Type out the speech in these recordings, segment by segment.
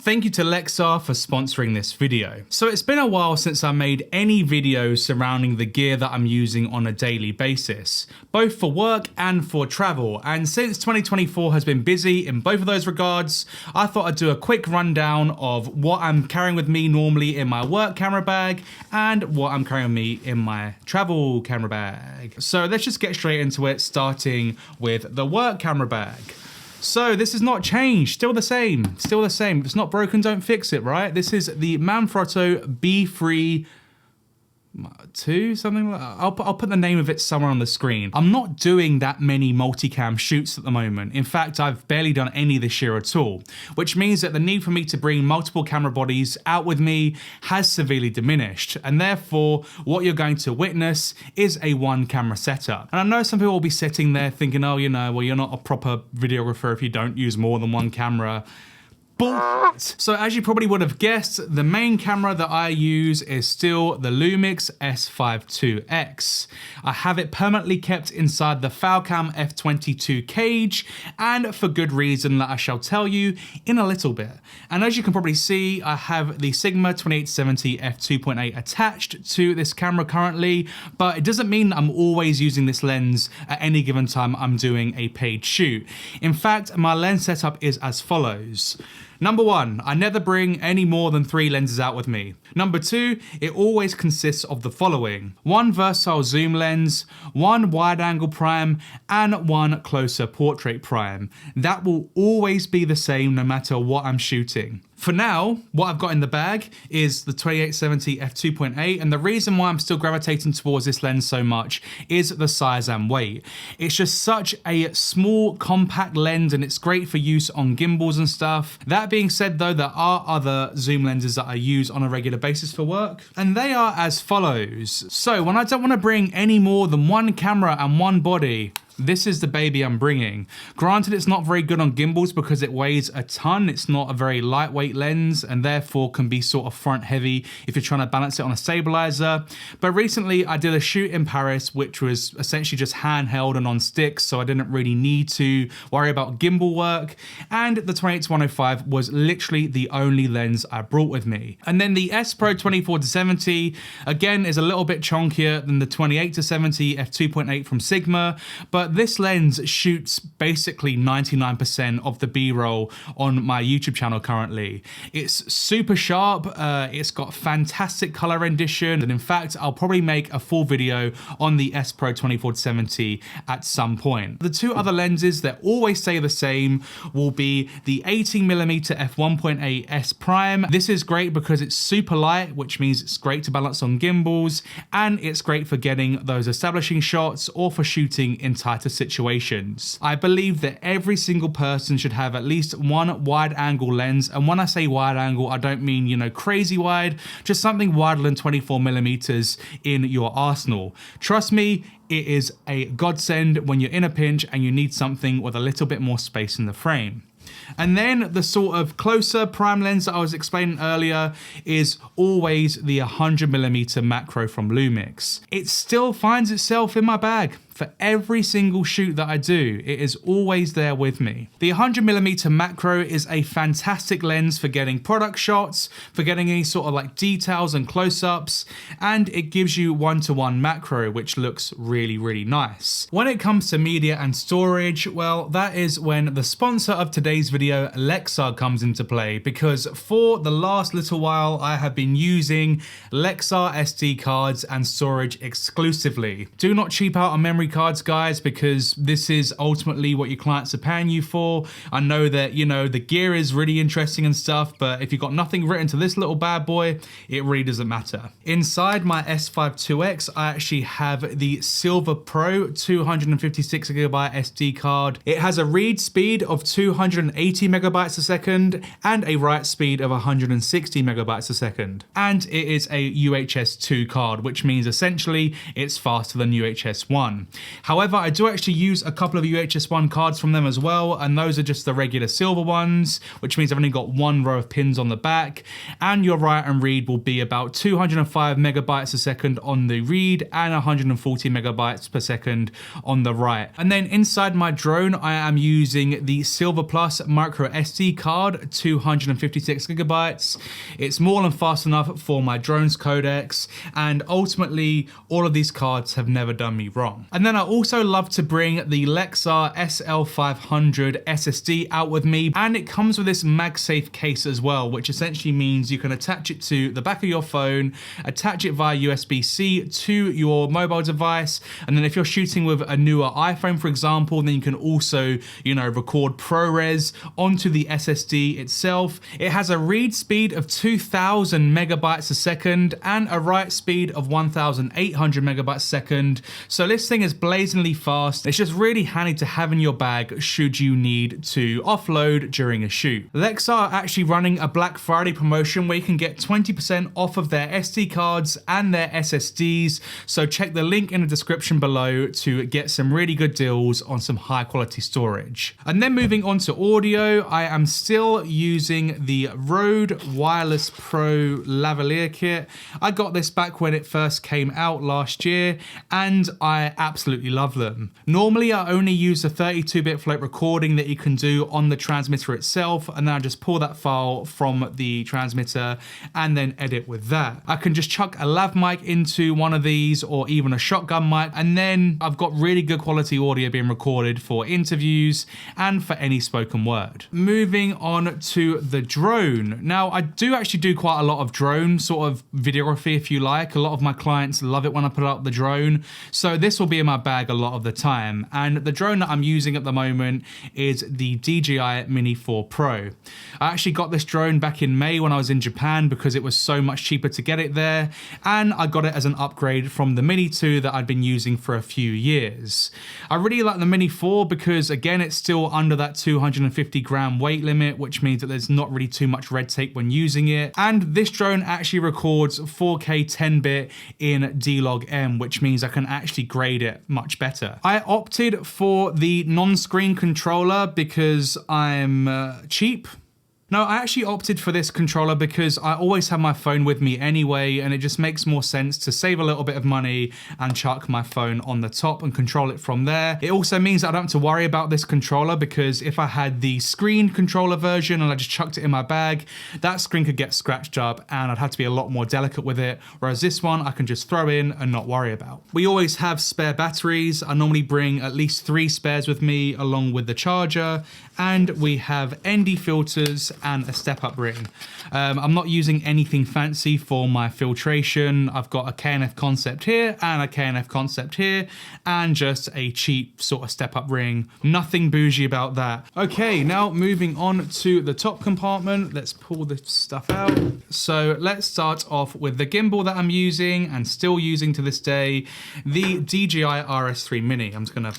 Thank you to Lexar for sponsoring this video. So it's been a while since I made any videos surrounding the gear that I'm using on a daily basis, both for work and for travel. And since 2024 has been busy in both of those regards, I thought I'd do a quick rundown of what I'm carrying with me normally in my work camera bag and what I'm carrying with me in my travel camera bag. So let's just get straight into it, starting with the work camera bag. So this has not changed, still the same, still the same. If it's not broken, don't fix it, right? This is the Manfrotto B3 2, something like that. I'll put the name of it somewhere on the screen. I'm not doing that many multicam shoots at the moment. In fact, I've barely done any this year at all, which means that the need for me to bring multiple camera bodies out with me has severely diminished. And therefore, what you're going to witness is a one camera setup. And I know some people will be sitting there thinking, oh, well, you're not a proper videographer if you don't use more than one camera. So as you probably would have guessed, the main camera that I use is still the Lumix S5IIX. I have it permanently kept inside the Falcam F22 cage, and for good reason that I shall tell you in a little bit. And as you can probably see, I have the Sigma 2870 f2.8 attached to this camera currently, but it doesn't mean that I'm always using this lens at any given time I'm doing a paid shoot. In fact, my lens setup is as follows. Number one, I never bring any more than 3 lenses out with me. Number 2, it always consists of the following: 1 versatile zoom lens, 1 wide angle prime, and 1 closer portrait prime. That will always be the same no matter what I'm shooting. For now, what I've got in the bag is the 2870 f2.8, and the reason why I'm still gravitating towards this lens so much is the size and weight. It's just such a small, compact lens, and it's great for use on gimbals and stuff. That being said though, there are other zoom lenses that I use on a regular basis for work, and they are as follows. So when I don't want to bring any more than 1 camera and 1 body, this is the baby I'm bringing. Granted, it's not very good on gimbals because it weighs a ton. It's not a very lightweight lens and therefore can be sort of front heavy if you're trying to balance it on a stabilizer. But recently I did a shoot in Paris, which was essentially just handheld and on sticks, so I didn't really need to worry about gimbal work. And the 28-105 was literally the only lens I brought with me. And then the S Pro 24-70, again, is a little bit chunkier than the 28-70 f2.8 from Sigma, but this lens shoots basically 99% of the B-roll on my YouTube channel currently. It's super sharp, it's got fantastic color rendition, and in fact, I'll probably make a full video on the S Pro 24-70 at some point. The 2 other lenses that always stay the same will be the 18mm f1.8 S Prime. This is great because it's super light, which means it's great to balance on gimbals, and it's great for getting those establishing shots or for shooting in tighter situations. I believe that every single person should have at least 1 wide angle lens, and when I say wide angle, I don't mean, you know, crazy wide, just something wider than 24mm in your arsenal. Trust me, it is a godsend when you're in a pinch and you need something with a little bit more space in the frame. And then the sort of closer prime lens that I was explaining earlier is always the 100mm macro from Lumix. It still finds itself in my bag. For every single shoot that I do, it is always there with me. The 100mm macro is a fantastic lens for getting product shots, for getting any sort of like details and close-ups, and it gives you 1-to-1 macro, which looks really, really nice. When it comes to media and storage, well, that is when the sponsor of today's video, Lexar, comes into play, because for the last little while, I have been using Lexar SD cards and storage exclusively. Do not cheap out on memory cards, guys, because this is ultimately what your clients are paying you for. I know that, you know, the gear is really interesting and stuff, but if you've got nothing written to this little bad boy, it really doesn't matter. Inside my S5IIX, I actually have the Silver Pro 256GB SD card. It has a read speed of 280 megabytes a second and a write speed of 160 megabytes a second. And it is a UHS-II card, which means essentially it's faster than UHS-I. However, I do actually use a couple of UHS-I cards from them as well, and those are just the regular silver ones, which means I've only got one row of pins on the back, and your write and read will be about 205 megabytes a second on the read and 140 megabytes per second on the write. And then inside my drone, I am using the Silver Plus micro SD card, 256 gigabytes. It's more than fast enough for my drone's codecs, and ultimately all of these cards have never done me wrong. And then I also love to bring the Lexar SL500 SSD out with me, and it comes with this MagSafe case as well, which essentially means you can attach it to the back of your phone, attach it via USB-C to your mobile device, and then if you're shooting with a newer iPhone, for example, then you can also, record ProRes onto the SSD itself. It has a read speed of 2000 megabytes a second and a write speed of 1800 megabytes a second. So this thing is blazingly fast. It's just really handy to have in your bag should you need to offload during a shoot. Lexar are actually running a Black Friday promotion where you can get 20% off of their SD cards and their SSDs. So check the link in the description below to get some really good deals on some high quality storage. And then moving on to audio, I am still using the Rode Wireless Pro lavalier kit. I got this back when it first came out last year, and I absolutely love them. Normally I only use a 32-bit float recording that you can do on the transmitter itself, and then I just pull that file from the transmitter and then edit with that. I can just chuck a lav mic into one of these or even a shotgun mic, and then I've got really good quality audio being recorded for interviews and for any spoken word. Moving on to the drone. Now I do actually do quite a lot of drone sort of videography, if you like. A lot of my clients love it when I put out the drone, so this will be in my bag a lot of the time. And the drone that I'm using at the moment is the DJI Mini 4 Pro. I actually got this drone back in May when I was in Japan because it was so much cheaper to get it there, and I got it as an upgrade from the Mini 2 that I'd been using for a few years. I really like the Mini 4 because again, it's still under that 250 gram weight limit, which means that there's not really too much red tape when using it. And this drone actually records 4K 10-bit in D-Log-M, which means I can actually grade it much better. I opted for the non-screen controller because I'm cheap. No, I actually opted for this controller because I always have my phone with me anyway, and it just makes more sense to save a little bit of money and chuck my phone on the top and control it from there. It also means that I don't have to worry about this controller, because if I had the screen controller version and I just chucked it in my bag, that screen could get scratched up and I'd have to be a lot more delicate with it, whereas this one I can just throw in and not worry about. We always have spare batteries. I normally bring at least 3 spares with me along with the charger, and we have ND filters and a step-up ring. I'm not using anything fancy for my filtration. I've got a KNF concept here and a KNF concept here, and just a cheap sort of step-up ring. Nothing bougie about that. Okay, now moving on to the top compartment. Let's pull this stuff out. So let's start off with the gimbal that I'm using and still using to this day, the DJI RS3 Mini. I'm just gonna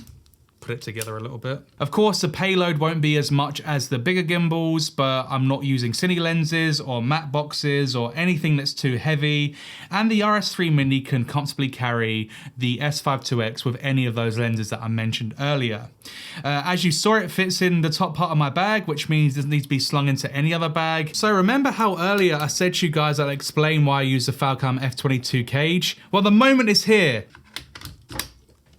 put it together a little bit. Of course, the payload won't be as much as the bigger gimbals, but I'm not using cine lenses or matte boxes or anything that's too heavy, and the RS3 Mini can comfortably carry the S5IIX with any of those lenses that I mentioned earlier. As you saw, it fits in the top part of my bag, which means it doesn't need to be slung into any other bag. So remember how earlier I said to you guys I'd explain why I use the Falcam F22 cage? Well, the moment is here.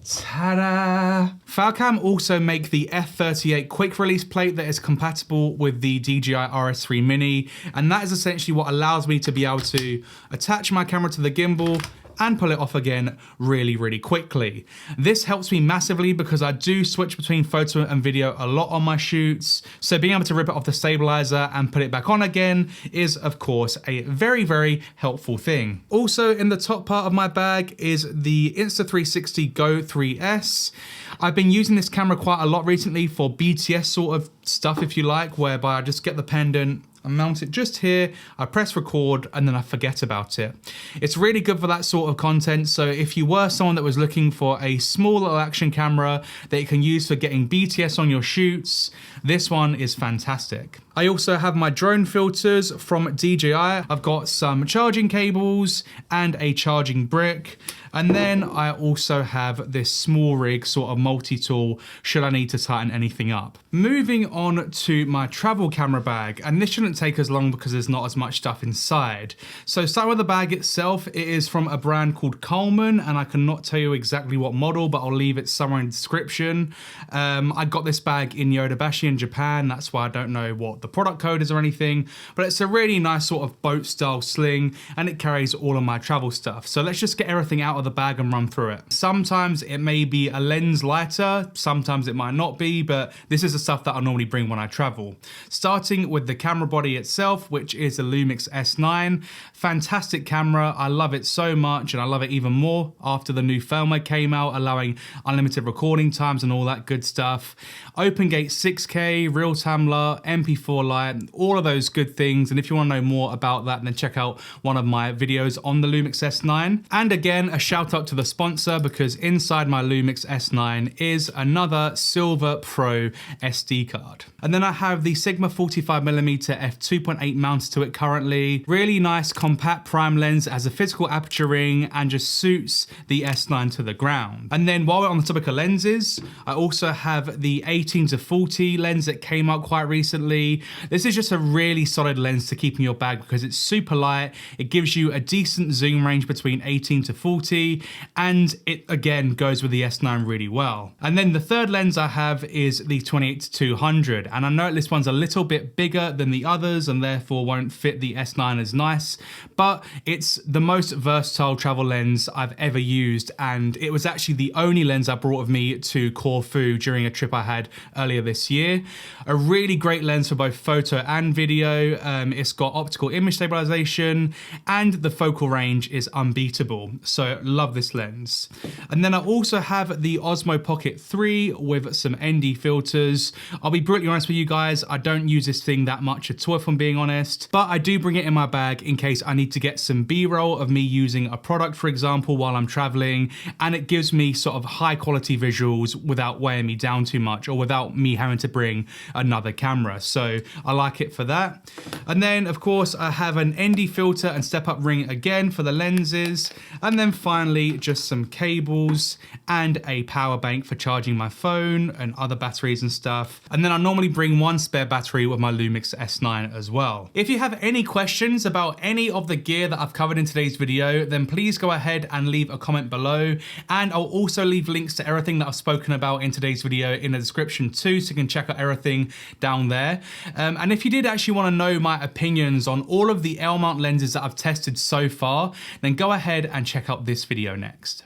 Ta-da! Falcam also make the F38 quick release plate that is compatible with the DJI RS3 Mini, and that is essentially what allows me to be able to attach my camera to the gimbal and pull it off again really, really quickly. This helps me massively because I do switch between photo and video a lot on my shoots, so being able to rip it off the stabilizer and put it back on again is of course a very, very helpful thing. Also in the top part of my bag is the Insta360 Go 3S. I've been using this camera quite a lot recently for BTS sort of stuff, if you like, whereby I just get the pendant, I mount it just here, I press record, and then I forget about it. It's really good for that sort of content, so if you were someone that was looking for a small little action camera that you can use for getting BTS on your shoots, this one is fantastic. I also have my drone filters from DJI. I've got some charging cables and a charging brick. And then I also have this small rig sort of multi-tool should I need to tighten anything up. Moving on to my travel camera bag, and this shouldn't take as long because there's not as much stuff inside. So starting with the bag itself, it is from a brand called Coleman, and I cannot tell you exactly what model, but I'll leave it somewhere in the description. I got this bag in Yodobashi in Japan, that's why I don't know what the product code is or anything, but it's a really nice sort of boat style sling, and it carries all of my travel stuff. So let's just get everything out of the bag and run through it. Sometimes it may be a lens lighter, sometimes it might not be, but this is the stuff that I normally bring when I travel. Starting with the camera body itself, which is a Lumix S9. Fantastic camera, I love it so much, and I love it even more after the new firmware came out, allowing unlimited recording times and all that good stuff. Open gate 6K, real-time LUT, MP4 light, all of those good things. And if you want to know more about that, then check out one of my videos on the Lumix S9. And again, a shout out to the sponsor, because inside my Lumix S9 is another Silver Pro SD card. And then I have the Sigma 45mm f2.8 mounted to it currently. Really nice compact prime lens, as a physical aperture ring and just suits the S9 to the ground. And then while we're on the topic of lenses, I also have the 18-40 lens that came out quite recently. This is just a really solid lens to keep in your bag because it's super light. It gives you a decent zoom range between 18-40, and it again goes with the S9 really well. And then the third lens I have is the 28-200, and I know this one's a little bit bigger than the others and therefore won't fit the S9 as nice, but it's the most versatile travel lens I've ever used, and it was actually the only lens I brought with me to Corfu during a trip I had earlier this year. A really great lens for both photo and video. It's got optical image stabilization and the focal range is unbeatable. So love this lens. And then I also have the Osmo Pocket 3 with some ND filters. I'll be brutally honest with you guys, I don't use this thing that much at all if I'm being honest, but I do bring it in my bag in case I need to get some B-roll of me using a product, for example, while I'm traveling, and it gives me sort of high quality visuals without weighing me down too much or without me having to bring another camera. So I like it for that. And then of course I have an ND filter and step up ring again for the lenses. And then finally just some cables and a power bank for charging my phone and other batteries and stuff. And then I normally bring one spare battery with my Lumix S9 as well. If you have any questions about any of the gear that I've covered in today's video, then please go ahead and leave a comment below. And I'll also leave links to everything that I've spoken about in today's video in the description too, so you can check out everything down there. And if you did actually want to know my opinions on all of the L mount lenses that I've tested so far, then go ahead and check out this video next.